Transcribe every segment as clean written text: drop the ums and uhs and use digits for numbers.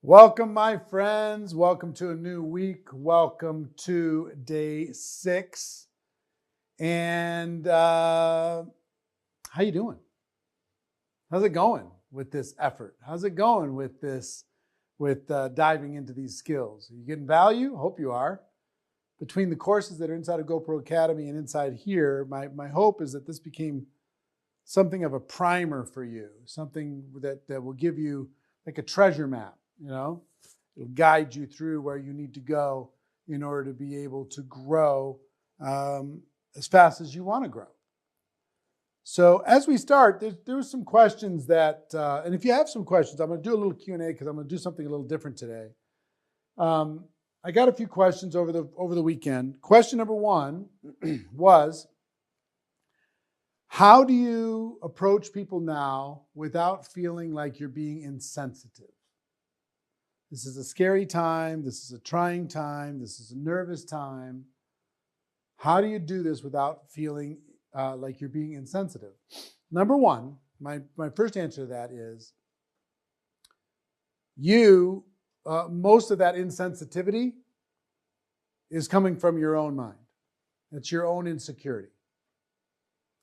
Welcome, my friends. Welcome to a new week. Welcome to day 6. And how you doing? How's it going with this effort? How's it going with this, diving into these skills? Are you getting value? Hope you are. Between the courses that are inside of GoPro Academy and inside here, my hope is that this became something of a primer for you, something that will give you like a treasure map. It'll guide you through where you need to go in order to be able to grow as fast as you want to grow. So as we start, there's some questions that, and if you have some questions, I'm going to do a little Q&A because I'm going to do something a little different today. I got a few questions over the weekend. Question number 1 was, how do you approach people now without feeling like you're being insensitive? This is a scary time. This is a trying time. This is a nervous time. How do you do this without feeling like you're being insensitive? Number 1, my first answer to that is most of that insensitivity is coming from your own mind. It's your own insecurity.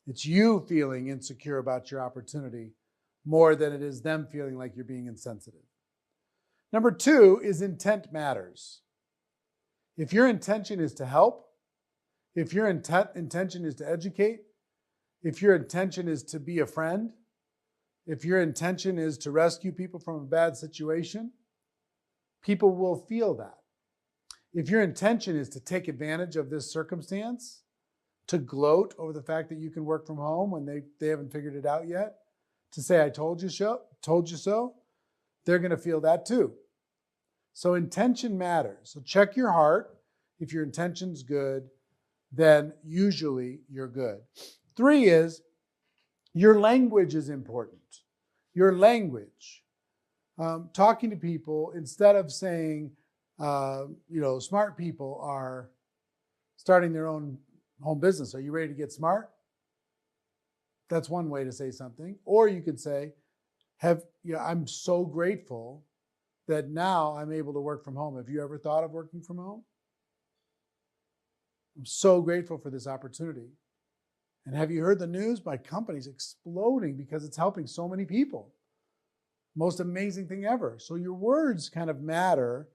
It's you feeling insecure about your opportunity more than it is them feeling like you're being insensitive. Number 2 is intent matters. If your intention is to help, if your intention is to educate, if your intention is to be a friend, if your intention is to rescue people from a bad situation, people will feel that. If your intention is to take advantage of this circumstance, to gloat over the fact that you can work from home when they haven't figured it out yet, to say, I told you so, they're going to feel that too. So intention matters. So check your heart. If your intention's good, then usually you're good. 3 is your language is important. Your language. Talking to people, instead of saying, smart people are starting their own home business. Are you ready to get smart? That's one way to say something. Or you could say, I'm so grateful that now I'm able to work from home. Have you ever thought of working from home? I'm so grateful for this opportunity. And have you heard the news? My company's exploding because it's helping so many people. Most amazing thing ever. So your words kind of matter.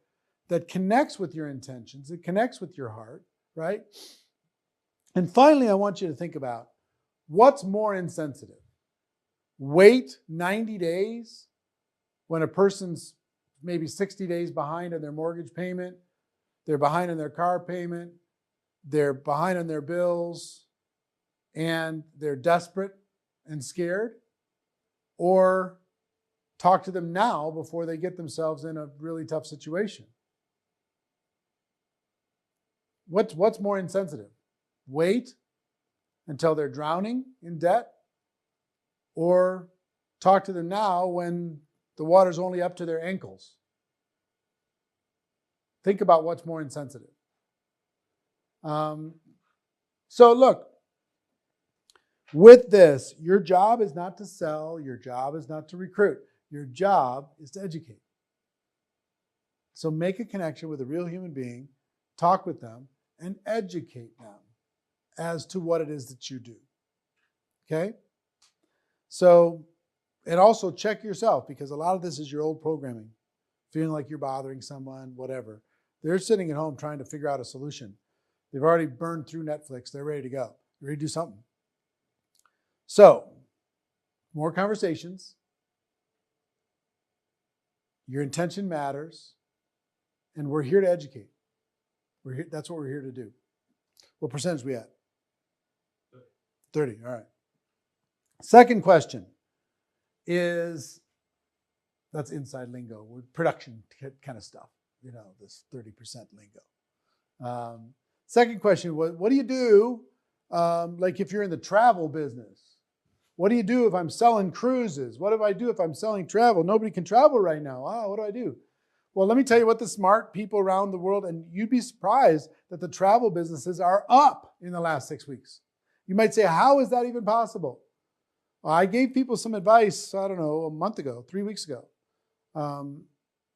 That connects with your intentions. It connects with your heart, right? And finally, I want you to think about what's more insensitive. Wait 90 days when a person's maybe 60 days behind on their mortgage payment, they're behind on their car payment, they're behind on their bills, and they're desperate and scared, or talk to them now before they get themselves in a really tough situation. What's more insensitive? Wait until they're drowning in debt, or talk to them now when the water's only up to their ankles? Think about what's more insensitive. So look, with this, your job is not to sell, your job is not to recruit, your job is to educate. So make a connection with a real human being, talk with them, and educate them as to what it is that you do. Okay? So, and also check yourself, because a lot of this is your old programming. Feeling like you're bothering someone, whatever. They're sitting at home trying to figure out a solution. They've already burned through Netflix. They're ready to go. They're ready to do something. So, more conversations. Your intention matters. And we're here to educate. That's what we're here to do. What percentage are we at? 30. All right. Second question is, that's inside lingo, production kind of stuff, this 30% lingo. Second question was, what do you do, like if you're in the travel business? What do you do if I'm selling cruises? What do I do if I'm selling travel? Nobody can travel right now. What do I do? Well, let me tell you what the smart people around the world, and you'd be surprised that the travel businesses are up in the last 6 weeks. You might say, how is that even possible? Well, I gave people some advice, I don't know, a month ago, 3 weeks ago.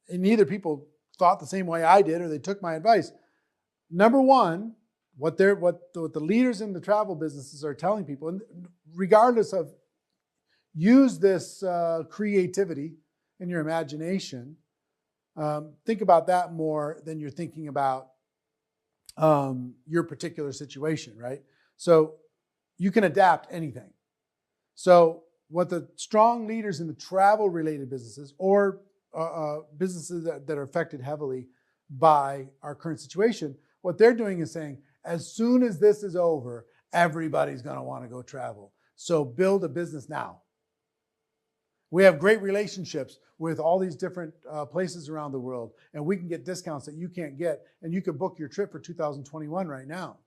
and neither people thought the same way I did, or they took my advice. Number one, what the leaders in the travel businesses are telling people, and regardless of, use this creativity in your imagination. Think about that more than you're thinking about your particular situation, right? So you can adapt anything. So what the strong leaders in the travel-related businesses or businesses that are affected heavily by our current situation, what they're doing is saying, as soon as this is over, everybody's going to want to go travel. So build a business now. We have great relationships with all these different places around the world, and we can get discounts that you can't get, and you can book your trip for 2021 right now.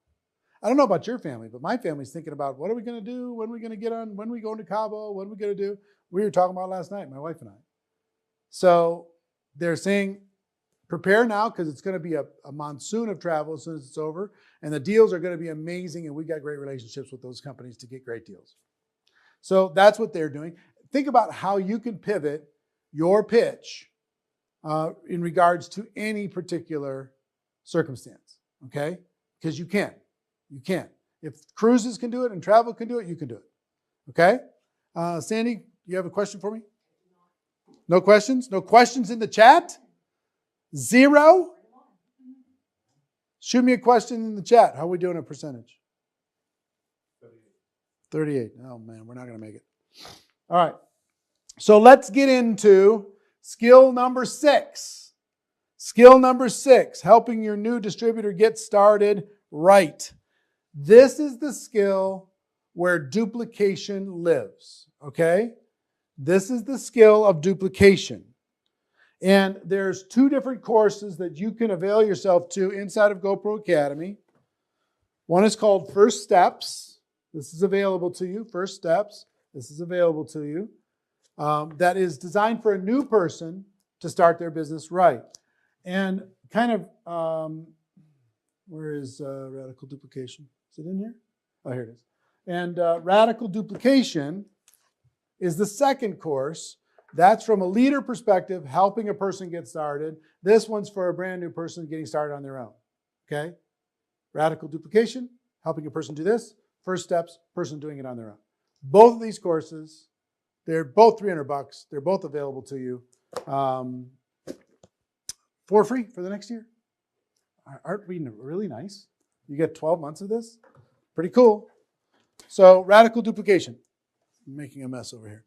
I don't know about your family, but my family's thinking about, what are we going to do? When are we going to get on? When are we going to Cabo? What are we going to do? We were talking about last night, my wife and I. So they're saying, prepare now, because it's going to be a monsoon of travel as soon as it's over, and the deals are going to be amazing, and we got great relationships with those companies to get great deals. So that's what they're doing. Think about how you can pivot your pitch in regards to any particular circumstance, okay? Because you can. You can. If cruises can do it and travel can do it, you can do it, okay? Sandy, you have a question for me? No questions? No questions in the chat? Zero? Shoot me a question in the chat. How are we doing a percentage? 38. Oh, man, we're not going to make it. All right. So let's get into skill number 6. Skill number 6, helping your new distributor get started right. This is the skill where duplication lives, okay? This is the skill of duplication. And there's 2 different courses that you can avail yourself to inside of GoPro Academy. One is called First Steps. This is available to you. First Steps. This is available to you. That is designed for a new person to start their business right. And kind of, where is radical duplication? Is it in here? Oh, here it is. And radical duplication is the second course. That's from a leader perspective, helping a person get started. This one's for a brand new person getting started on their own. Okay? Radical duplication, helping a person do this. First Steps, person doing it on their own. Both of these courses, they're both $300. They're both available to you for free for the next year. Aren't we really nice? You get 12 months of this. Pretty cool. So radical duplication. I'm making a mess over here.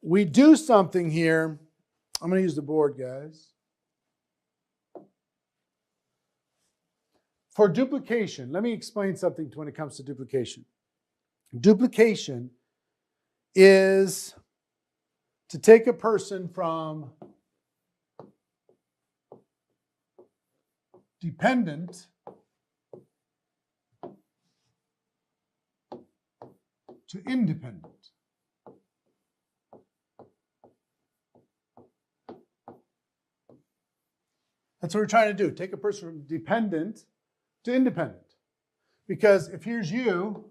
We do something here. I'm going to use the board, guys. For duplication, let me explain something when it comes to duplication. Duplication is to take a person from dependent to independent. That's what we're trying to do. Take a person from dependent to independent. Because if here's you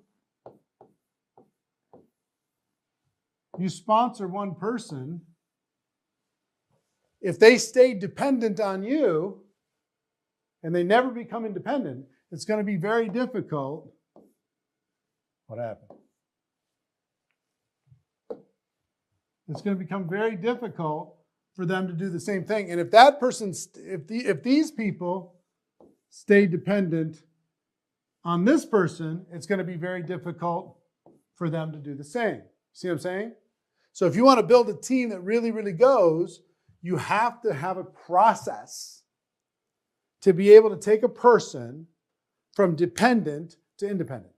sponsor one person, if they stay dependent on you and they never become independent, it's going to be very difficult. What happened? It's going to become very difficult for them to do the same thing. And if that person, if these people stay dependent on this person, it's going to be very difficult for them to do the same. See what I'm saying? So if you want to build a team that really, really goes, you have to have a process to be able to take a person from dependent to independent.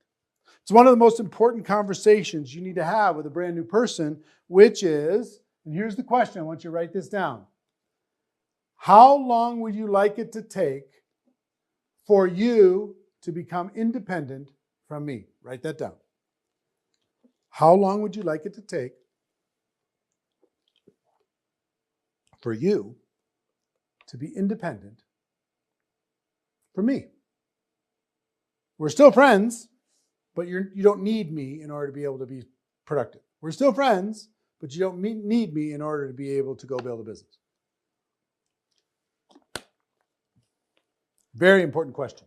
It's one of the most important conversations you need to have with a brand new person, which is, and here's the question, I want you to write this down. How long would you like it to take for you to become independent from me? Write that down. How long would you like it to take for you to be independent from me? We're still friends, but you don't need me in order to be able to be productive. We're still friends, but you don't need me in order to be able to go build a business? Very important question.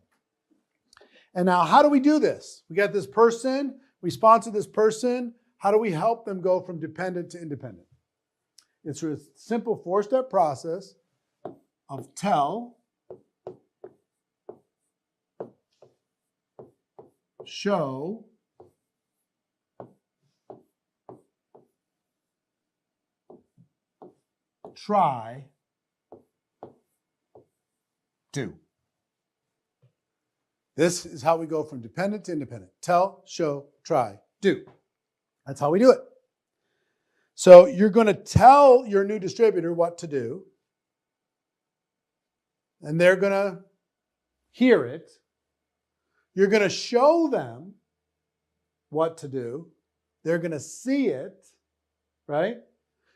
And now, how do we do this? We got this person, we sponsor this person. How do we help them go from dependent to independent? It's through a simple 4-step process of tell, show, try, do. This is how we go from dependent to independent. Tell, show, try, do. That's how we do it. So you're going to tell your new distributor what to do, and they're going to hear it. You're going to show them what to do. They're going to see it, right?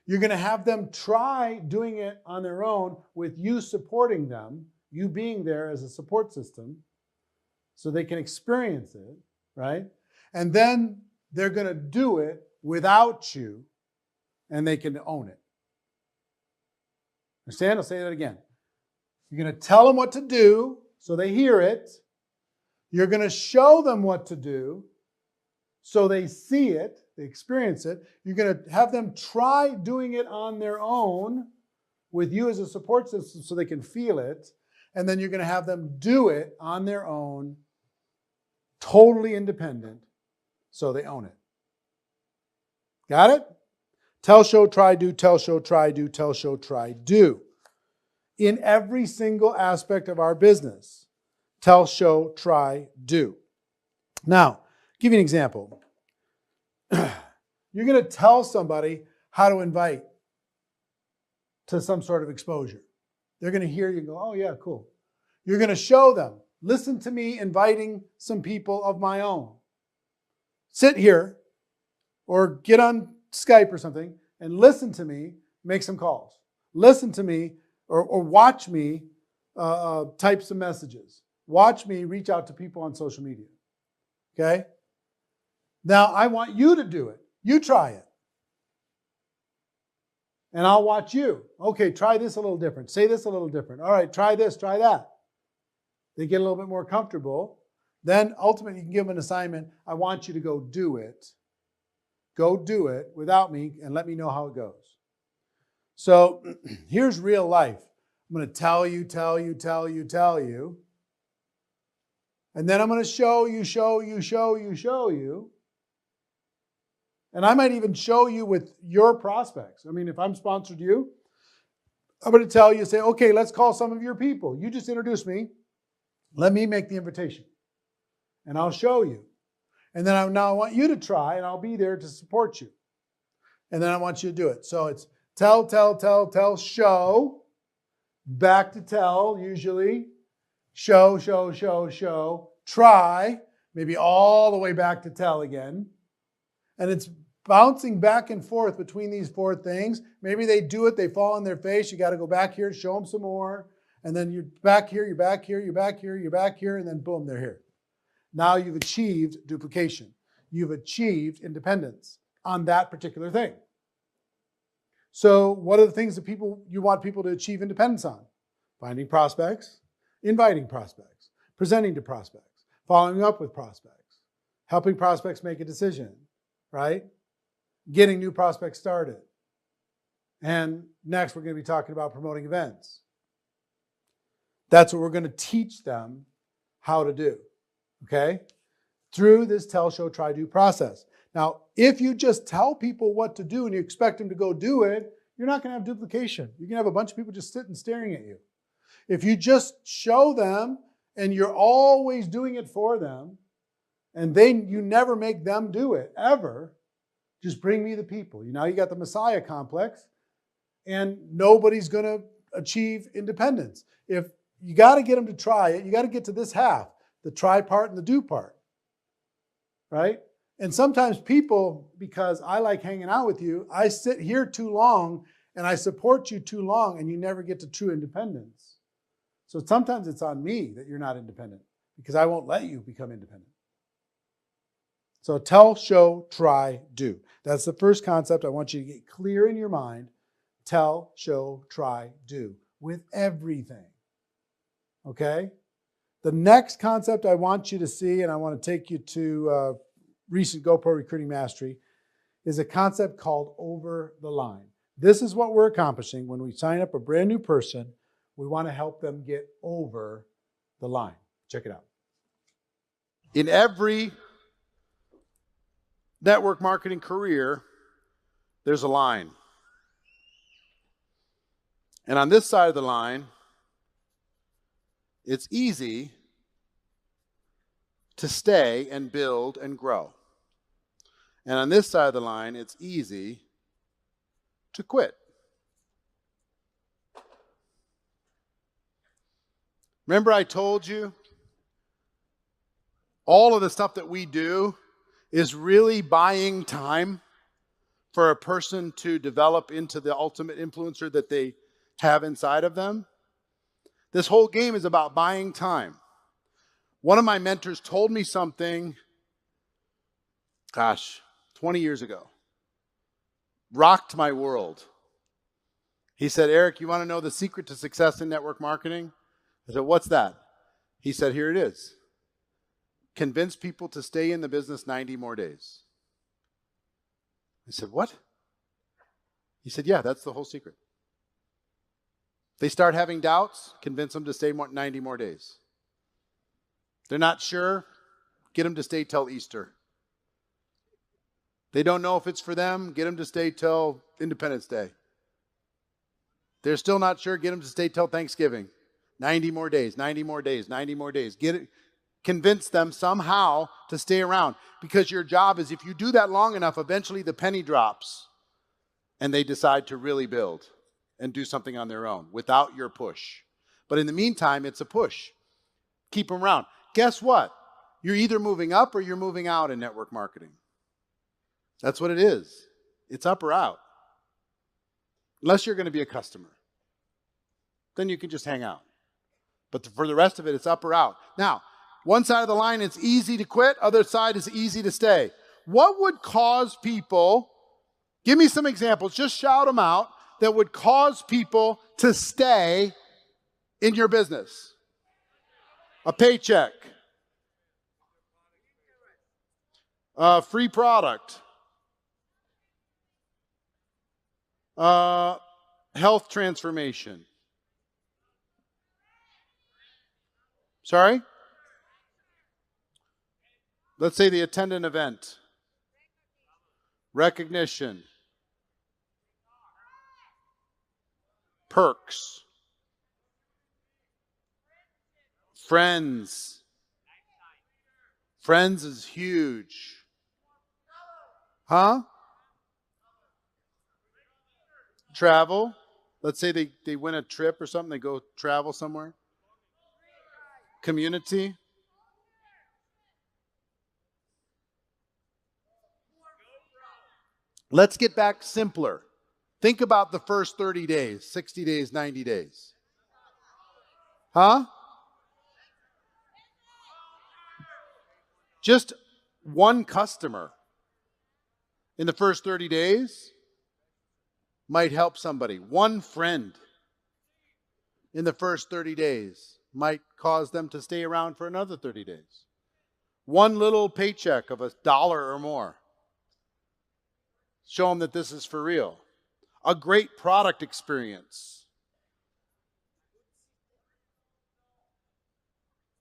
You're going to have them try doing it on their own with you supporting them, you being there as a support system so they can experience it, right? And then they're going to do it without you and they can own it. Understand? I'll say that again. You're going to tell them what to do so they hear it. You're going to show them what to do so they see it, they experience it. You're going to have them try doing it on their own with you as a support system so they can feel it. And then you're going to have them do it on their own, totally independent, so they own it. Got it? Tell, show, try, do, tell, show, try, do, tell, show, try, do. In every single aspect of our business. Tell, show, try, do. Now, I'll give you an example. You're going to tell somebody how to invite to some sort of exposure. They're going to hear you and go, oh yeah, cool. You're going to show them, listen to me inviting some people of my own. Sit here or get on Skype or something and listen to me make some calls. Listen to me or watch me type some messages. Watch me reach out to people on social media. Okay? Now, I want you to do it. You try it. And I'll watch you. Okay, try this a little different. Say this a little different. All right, try this, try that. They get a little bit more comfortable. Then ultimately you can give them an assignment. I want you to go do it. Go do it without me and let me know how it goes. So here's real life. I'm going to tell you. And then I'm going to show you. And I might even show you with your prospects. I mean, if I'm sponsored you, I'm going to tell you, say, okay, let's call some of your people. You just introduce me. Let me make the invitation. And I'll show you. And then now I want you to try, and I'll be there to support you. And then I want you to do it. So it's tell, show. Back to tell, usually. Show. Try. Maybe all the way back to tell again. And it's bouncing back and forth between these 4 things. Maybe they do it, they fall on their face. You got to go back here, show them some more. And then you're back here, you're back here, and then boom, they're here. Now you've achieved duplication. You've achieved independence on that particular thing. So what are the things that you want people to achieve independence on? Finding prospects, inviting prospects, presenting to prospects, following up with prospects, helping prospects make a decision, right? Getting new prospects started. And next, we're going to be talking about promoting events. That's what we're going to teach them how to do, okay? Through this tell, show, try, do process. Now, if you just tell people what to do and you expect them to go do it, you're not going to have duplication. You're going to have a bunch of people just sitting staring at you. If you just show them and you're always doing it for them, and you never make them do it, ever, just bring me the people. Now you got the Messiah complex, and nobody's going to achieve independence. If you got to get them to try it, you got to get to this half, the try part and the do part, right? And sometimes people, because I like hanging out with you, I sit here too long and I support you too long and you never get to true independence. So sometimes it's on me that you're not independent because I won't let you become independent. So tell, show, try, do. That's the first concept I want you to get clear in your mind. Tell, show, try, do with everything. Okay? The next concept I want you to see, and I want to take you to recent GoPro Recruiting Mastery, is a concept called over the line. This is what we're accomplishing when we sign up a brand new person. We want to help them get over the line. Check it out. In every network marketing career, there's a line. And on this side of the line, it's easy to stay and build and grow. And on this side of the line, it's easy to quit. Remember I told you all of the stuff that we do is really buying time for a person to develop into the ultimate influencer that they have inside of them. This whole game is about buying time. One of my mentors told me something, 20 years ago. Rocked my world. He said, Eric, you want to know the secret to success in network marketing? I said, what's that? He said, here it is. Convince people to stay in the business 90 more days. I said, what? He said, yeah, that's the whole secret. If they start having doubts, convince them to stay 90 more days. They're not sure, get them to stay till Easter. They don't know if it's for them, get them to stay till Independence Day. They're still not sure, get them to stay till Thanksgiving. 90 more days, 90 more days, 90 more days. Convince them somehow to stay around. Because your job is, if you do that long enough, eventually the penny drops and they decide to really build and do something on their own without your push. But in the meantime, it's a push. Keep them around. Guess what? You're either moving up or you're moving out in network marketing. That's what it is. It's up or out. Unless you're going to be a customer. Then you can just hang out. But for the rest of it, it's up or out. Now, one side of the line, it's easy to quit. Other side is easy to stay. What would cause people, give me some examples, just shout them out, that would cause people to stay in your business? A paycheck. A free product. Health transformation. Sorry? Let's say they attend an event. Recognition. Perks. Friends. Friends is huge. Huh? Travel. Let's say they win a trip or something. They go travel somewhere. Community. Let's get back simpler. Think about the first 30 days, 60 days, 90 days. Huh? Just one customer in the first 30 days might help somebody. One friend in the first 30 days might cause them to stay around for another 30 days. One little paycheck of $1 or more. Show them that this is for real. A great product experience.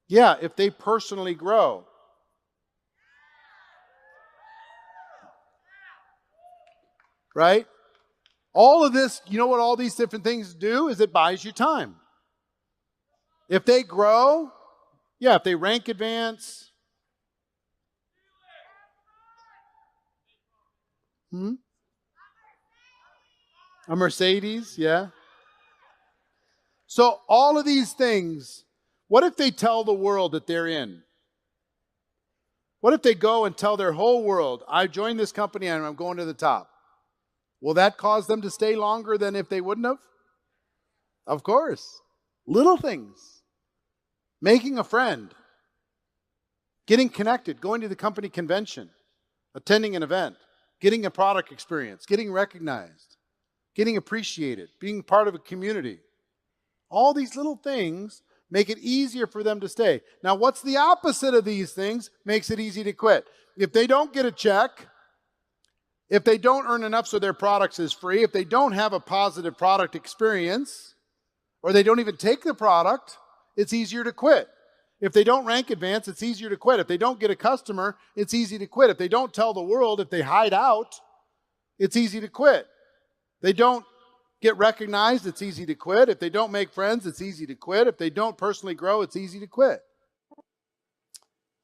Yeah, if they personally grow. Right? All of this, you know what all these different things do? Is it buys you time. If they grow, yeah, if they rank advance. A Mercedes, yeah. So all of these things, what if they tell the world that they're in? What if they go and tell their whole world, I joined this company and I'm going to the top? Will that cause them to stay longer than if they wouldn't have? Of course. Little things. Making a friend. Getting connected. Going to the company convention. attending an event, getting a product experience, getting recognized, getting appreciated, being part of a community. All these little things make it easier for them to stay. Now, what's the opposite of these things makes it easy to quit? If they don't get a check, if they don't earn enough so their products is free, if they don't have a positive product experience, or they don't even take the product, it's easier to quit. If they don't rank advance, it's easier to quit. If they don't get a customer, it's easy to quit. If they don't tell the world, if they hide out, it's easy to quit. They don't get recognized, it's easy to quit. If they don't make friends, it's easy to quit. If they don't personally grow, it's easy to quit.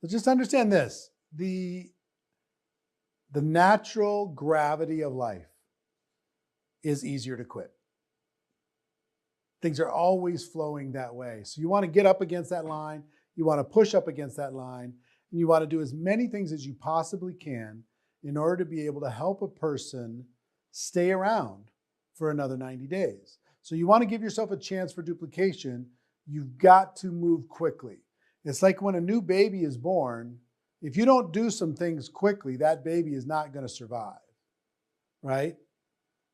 So just understand this. The natural gravity of life is easier to quit. Things are always flowing that way. So you want to get up against that line, you want to push up against that line, and you want to do as many things as you possibly can in order to be able to help a person stay around for another 90 days. So you want to give yourself a chance for duplication. You've got to move quickly. It's like when a new baby is born, if you don't do some things quickly, that baby is not going to survive, right?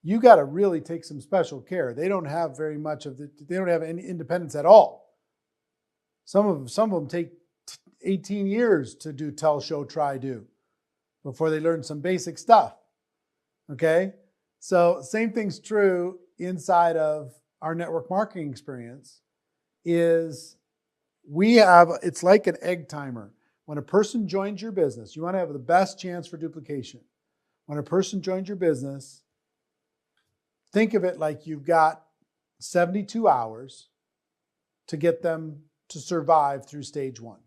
You got to really take some special care. They don't have very much of they don't have any independence at all. Some of them take 18 years to do tell, show, try, do before they learn some basic stuff. Okay? So same thing's true inside of our network marketing experience is it's like an egg timer. When a person joins your business, you want to have the best chance for duplication. When a person joins your business, think of it like you've got 72 hours to get them to survive through stage 1.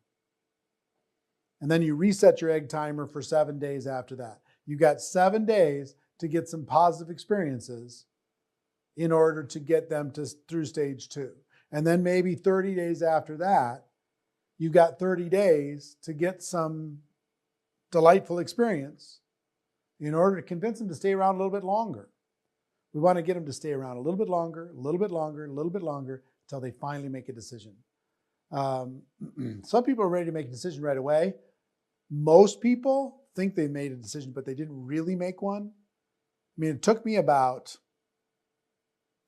And then you reset your egg timer for 7 days after that. You've got 7 days to get some positive experiences in order to get them through stage 2. And then maybe 30 days after that, you've got 30 days to get some delightful experience in order to convince them to stay around a little bit longer. We want to get them to stay around a little bit longer, a little bit longer, a little bit longer, until they finally make a decision. Some people are ready to make a decision right away. Most people think they made a decision, but they didn't really make one. I mean, it took me about,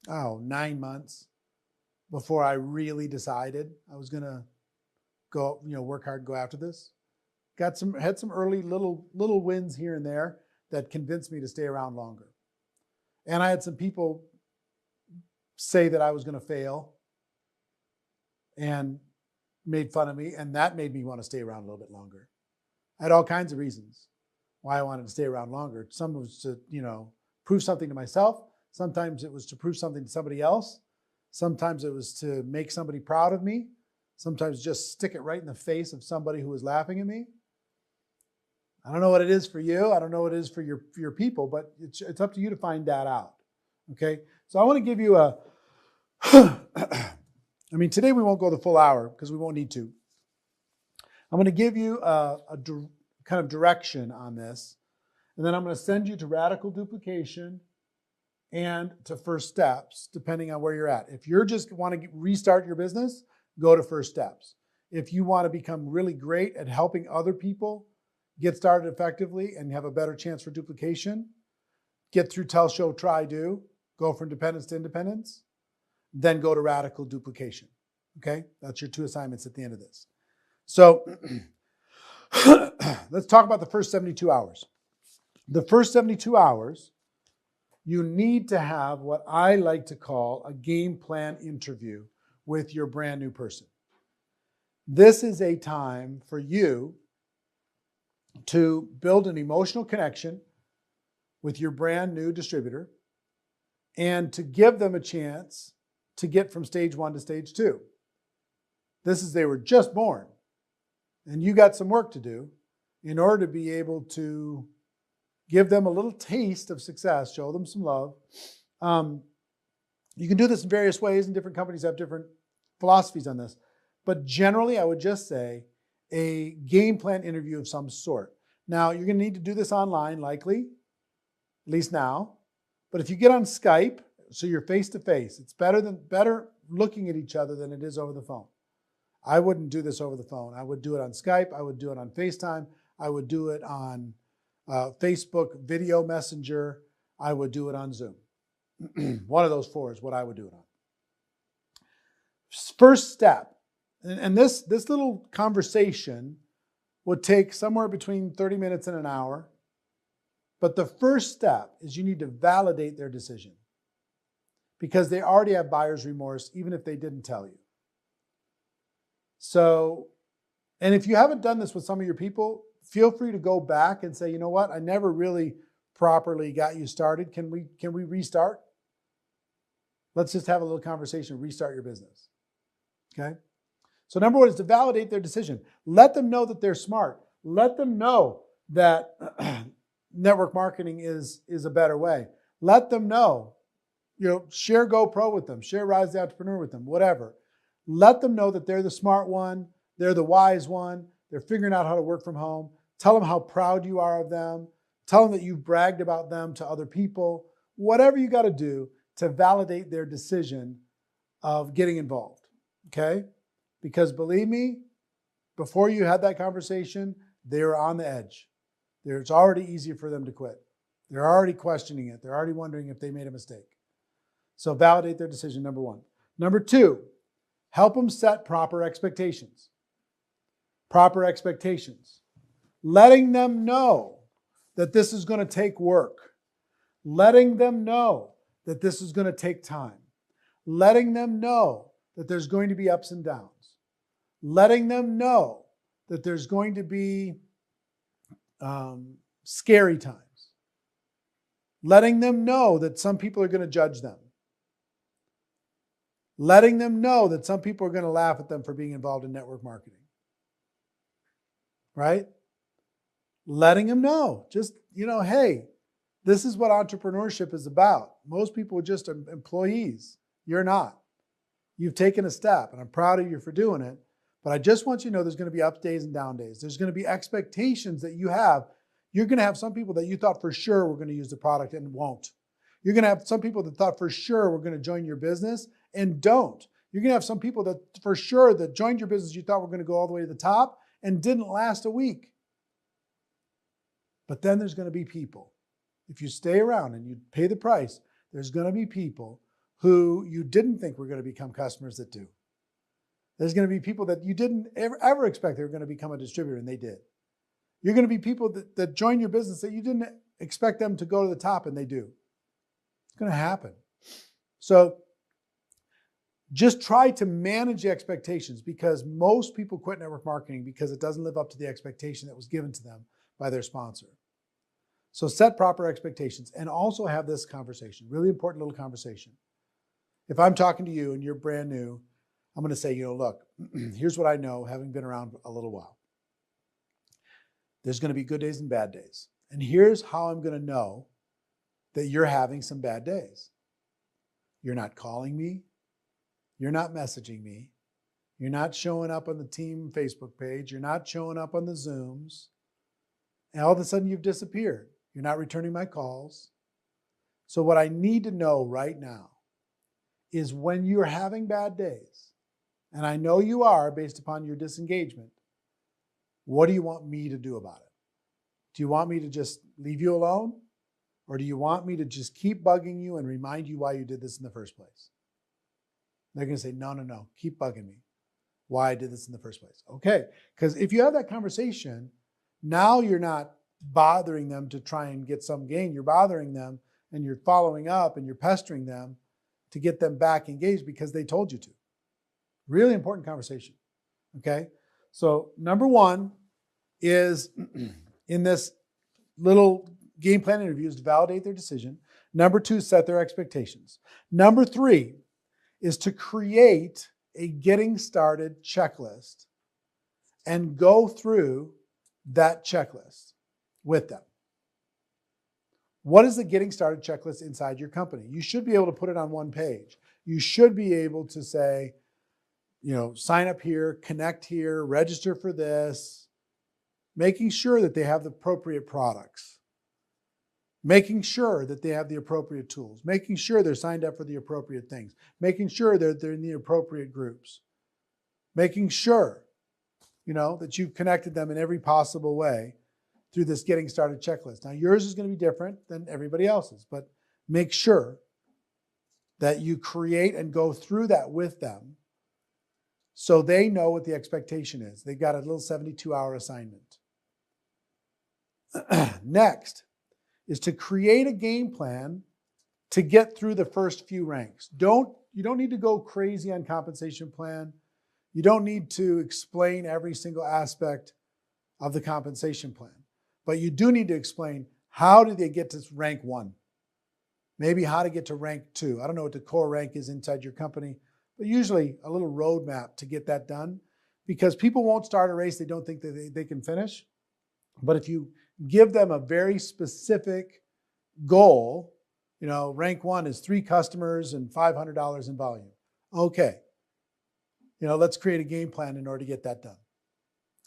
9 months before I really decided I was going to go, work hard, go after this. Had some early little wins here and there that convinced me to stay around longer. And I had some people say that I was going to fail and made fun of me, and that made me want to stay around a little bit longer. I had all kinds of reasons why I wanted to stay around longer. Some was to, prove something to myself. Sometimes it was to prove something to somebody else. Sometimes it was to make somebody proud of me. Sometimes just stick it right in the face of somebody who was laughing at me. I don't know what it is for you. I don't know what it is for your people, but it's up to you to find that out. Okay? So I want to give you today we won't go the full hour because we won't need to. I'm going to give you a kind of direction on this, and then I'm going to send you to radical duplication and to first steps, depending on where you're at. If you just want to restart your business, go to first steps. If you want to become really great at helping other people get started effectively and have a better chance for duplication, get through tell, show, try, do, go from dependence to independence, then go to radical duplication. Okay? That's your 2 assignments at the end of this. So let's talk about the first 72 hours. The first 72 hours, you need to have what I like to call a game plan interview with your brand new person. This is a time for you to build an emotional connection with your brand new distributor and to give them a chance to get from stage 1 to stage 2. They were just born, and you got some work to do in order to be able to give them a little taste of success, show them some love. You can do this in various ways, and different companies have different philosophies on this. But generally, I would just say a game plan interview of some sort. Now, you're going to need to do this online, likely, at least now. But if you get on Skype, so you're face-to-face, it's better looking at each other than it is over the phone. I wouldn't do this over the phone. I would do it on Skype. I would do it on FaceTime. I would do it on Facebook video messenger, I would do it on Zoom. One of those four is what I would do it on. First step, and this little conversation would take somewhere between 30 minutes and an hour. But the first step is you need to validate their decision, because they already have buyer's remorse, even if they didn't tell you. So, and if you haven't done this with some of your people, feel free to go back and say, you know what, I never really properly got you started. Can we restart? Let's just have a little conversation, restart your business. Okay? So number one is to validate their decision. Let them know that they're smart. Let them know that network marketing is a better way. Let them know, share GoPro with them, share Rise the Entrepreneur with them, whatever. Let them know that they're the smart one, they're the wise one, they're figuring out how to work from home. Tell them how proud you are of them. Tell them that you've bragged about them to other people. Whatever you got to do to validate their decision of getting involved, okay? Because believe me, before you had that conversation, they were on the edge. It's already easier for them to quit. They're already questioning it. They're already wondering if they made a mistake. So validate their decision, number one. Number two, help them set proper expectations. Proper expectations. Letting them know that this is going to take work. Letting them know that this is going to take time. Letting them know that there's going to be ups and downs. Letting them know that there's going to be scary times. Letting them know that some people are going to judge them. Letting them know that some people are going to laugh at them for being involved in network marketing. Right? Letting them know, just, hey, this is what entrepreneurship is about. Most people are just employees. You're not. You've taken a step, and I'm proud of you for doing it. But I just want you to know there's going to be up days and down days. There's going to be expectations that you have. You're going to have some people that you thought for sure were going to use the product and won't. You're going to have some people that thought for sure were going to join your business and don't. You're going to have some people that for sure that joined your business you thought were going to go all the way to the top and didn't last a week. But then there's going to be people. If you stay around and you pay the price, there's going to be people who you didn't think were going to become customers that do. There's going to be people that you didn't ever expect they were going to become a distributor, and they did. You're going to be people that join your business that you didn't expect them to go to the top, and they do. It's going to happen. So just try to manage the expectations, because most people quit network marketing because it doesn't live up to the expectation that was given to them by their sponsor. So set proper expectations and also have this conversation, really important little conversation. If I'm talking to you and you're brand new, I'm going to say, look, here's what I know, having been around a little while. There's going to be good days and bad days. And here's how I'm going to know that you're having some bad days. You're not calling me. You're not messaging me. You're not showing up on the team Facebook page. You're not showing up on the Zooms. And all of a sudden you've disappeared. You're not returning my calls. So what I need to know right now is when you're having bad days, and I know you are based upon your disengagement, what do you want me to do about it? Do you want me to just leave you alone? Or do you want me to just keep bugging you and remind you why you did this in the first place? They're going to say, no, keep bugging me. Why I did this in the first place. Okay, because if you have that conversation, now you're not bothering them to try and get some gain. You're bothering them and you're following up and you're pestering them to get them back engaged because they told you to. Really important conversation. Okay, so number one is in this little game plan interview is to validate their decision. Number two, set their expectations. Number three is to create a getting started checklist and go through that checklist with them. What is the getting started checklist inside your company? You should be able to put it on one page. You should be able to say, sign up here, connect here, register for this, making sure that they have the appropriate products, making sure that they have the appropriate tools, making sure they're signed up for the appropriate things, making sure that they're in the appropriate groups, making sure, that you've connected them in every possible way through this getting started checklist. Now, yours is going to be different than everybody else's, but make sure that you create and go through that with them so they know what the expectation is. They've got a little 72-hour assignment. Next is to create a game plan to get through the first few ranks. You don't need to go crazy on compensation plan. You don't need to explain every single aspect of the compensation plan. But you do need to explain how did they get to rank 1? Maybe how to get to rank 2. I don't know what the core rank is inside your company, but usually a little roadmap to get that done, because people won't start a race they don't think that they can finish. But if you give them a very specific goal, rank 1 is 3 customers and $500 in volume. Okay. Let's create a game plan in order to get that done.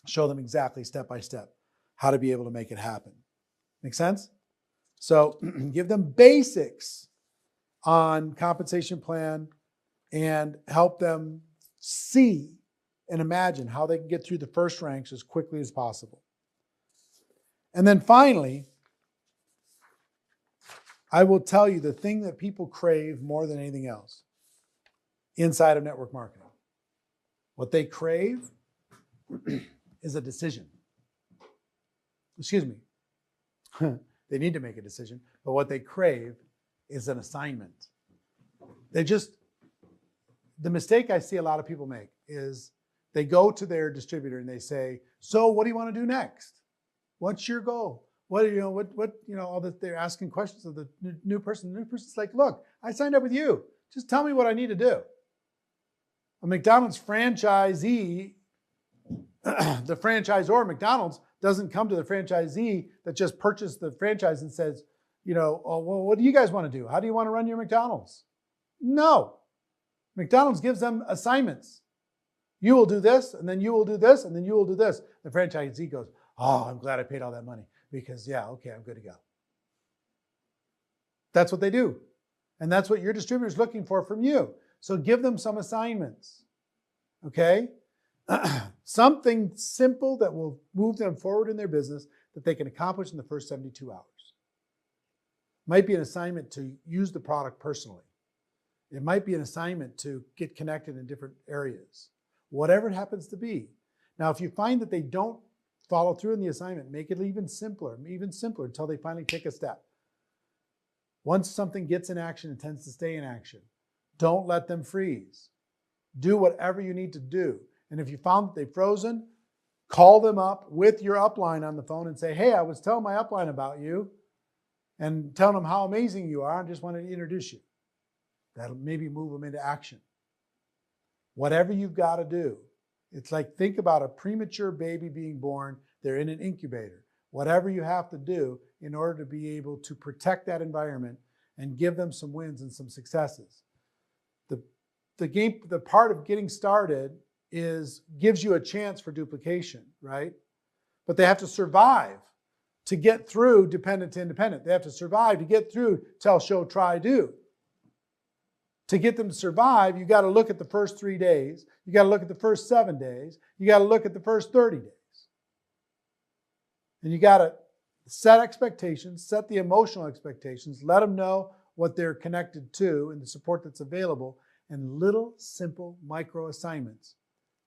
Show them exactly step by step how to be able to make it happen. Make sense? So give them basics on compensation plan and help them see and imagine how they can get through the first ranks as quickly as possible. And then finally, I will tell you the thing that people crave more than anything else inside of network marketing. What they crave is a decision. Excuse me. They need to make a decision, but what they crave is an assignment. The mistake I see a lot of people make is they go to their distributor and they say, so what do you want to do next? What's your goal? All that they're asking questions of the new person. The new person's like, look, I signed up with you. Just tell me what I need to do. A McDonald's franchisee, the franchisor McDonald's doesn't come to the franchisee that just purchased the franchise and says, oh, well, what do you guys want to do? How do you want to run your McDonald's? No. McDonald's gives them assignments. You will do this, and then you will do this, and then you will do this. The franchisee goes, oh, I'm glad I paid all that money because, yeah, okay, I'm good to go. That's what they do. And that's what your distributor is looking for from you. So give them some assignments, okay? Something simple that will move them forward in their business that they can accomplish in the first 72 hours. Might be an assignment to use the product personally. It might be an assignment to get connected in different areas. Whatever it happens to be. Now, if you find that they don't follow through in the assignment, make it even simpler until they finally take a step. Once something gets in action, it tends to stay in action. Don't let them freeze. Do whatever you need to do. And if you found that they've frozen, call them up with your upline on the phone and say, hey, I was telling my upline about you and telling them how amazing you are. I just wanted to introduce you. That'll maybe move them into action. Whatever you've got to do. It's like, think about a premature baby being born. They're in an incubator. Whatever you have to do in order to be able to protect that environment and give them some wins and some successes. The part of getting started gives you a chance for duplication, right? But they have to survive to get through dependent to independent. They have to survive to get through tell, show, try, do. To get them to survive, you got to look at the first 3 days. You got to look at the first 7 days. You got to look at the first 30 days. And you got to set expectations, set the emotional expectations, let them know what they're connected to and the support that's available, and little simple micro assignments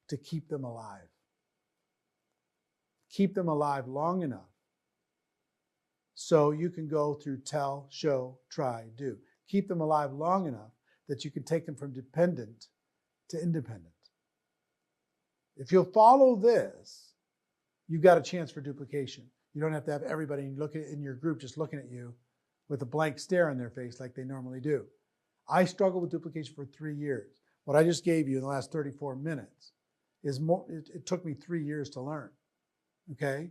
to keep them alive. Keep them alive long enough so you can go through tell, show, try, do. Keep them alive long enough that you can take them from dependent to independent. If you'll follow this, you've got a chance for duplication. You don't have to have everybody in your group just looking at you with a blank stare on their face like they normally do. I struggled with duplication for 3 years. What I just gave you in the last 34 minutes is more. It took me 3 years to learn. Okay?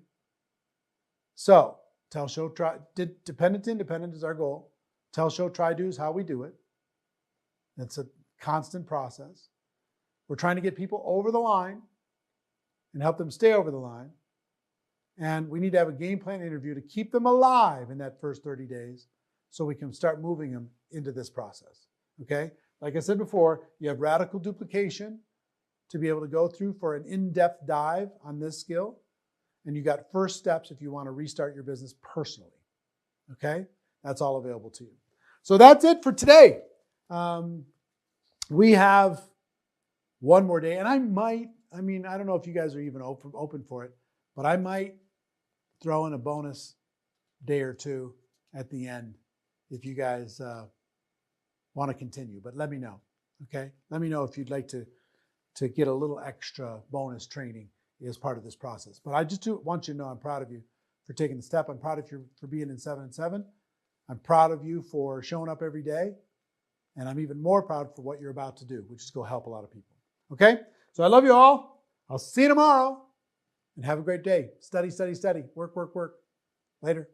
So, tell, show, try. Dependent to independent is our goal. Tell, show, try, do is how we do it. It's a constant process. We're trying to get people over the line and help them stay over the line. And we need to have a game plan interview to keep them alive in that first 30 days so we can start moving them into this process. Okay? Like I said before, you have radical duplication to be able to go through for an in-depth dive on this skill. and you got first steps if you want to restart your business personally. Okay? That's all available to you. So that's it for today. We have one more day, and I don't know if you guys are even open for it, but I might throw in a bonus day or two at the end if you guys want to continue. But let me know, okay? Let me know if you'd like to get a little extra bonus training as part of this process. But I just want you to know I'm proud of you for taking the step. I'm proud of you for being in 7 and 7. I'm proud of you for showing up every day. And I'm even more proud for what you're about to do, which is go help a lot of people. Okay? So I love you all. I'll see you tomorrow. And have a great day. Study, study, study. Work, work, work. Later.